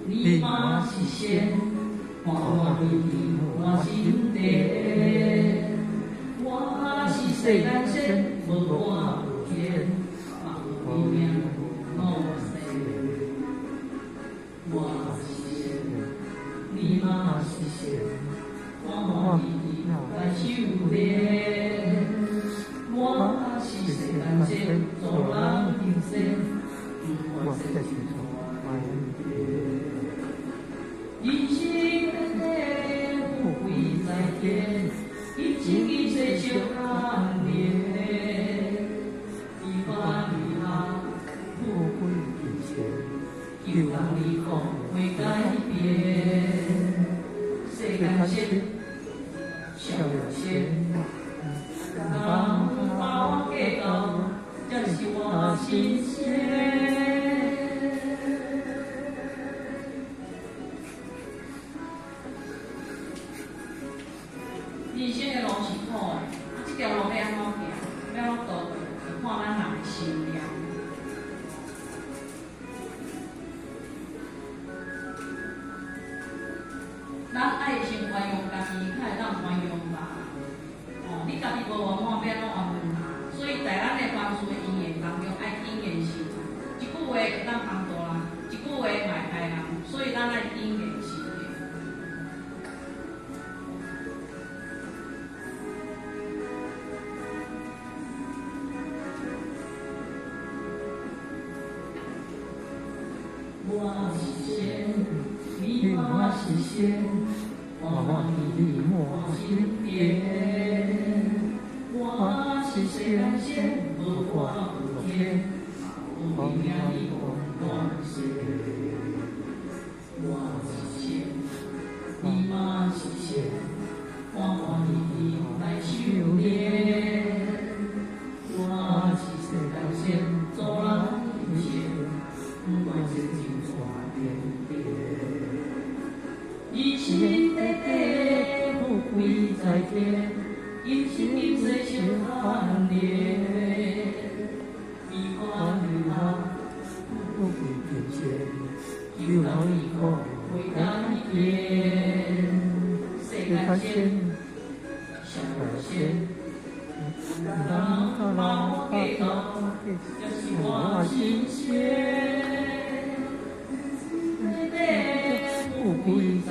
你嘛是仙，看我你我心地。我是世间仙，无我有天，我命我世。我是仙，你嘛是仙，看我你来修炼。我是世间仙，做人行善，不管世事多难。一心的富贵在天，一情一世相安连。一花一下，富贵一切，求人离苦会改变。世间仙，逍遥仙，人把我嫁到，这是我心仙。人生的路是苦的，这条路要安怎行？要安怎渡过？就看咱人的心念。咱爱先宽容家己，才会当宽容人。你家己无圆满，要怎圆满？所以在咱的凡事的因缘当中，爱因缘成。一句话会当帮助人，一句话会害人，所以咱爱因缘成。我是仙，你嘛是仙，我你我心变。我是世间仙，无我有天，有命你我世。我是仙，你嘛是仙，看我你来修炼。我是世间仙，做人行善，不管世情一心地地，富贵在天，一心一世相安连。一花一下，富贵变迁，求人离苦会改变。世间仙，逍遥仙，人把我嫁到，这是我心仙。富贵在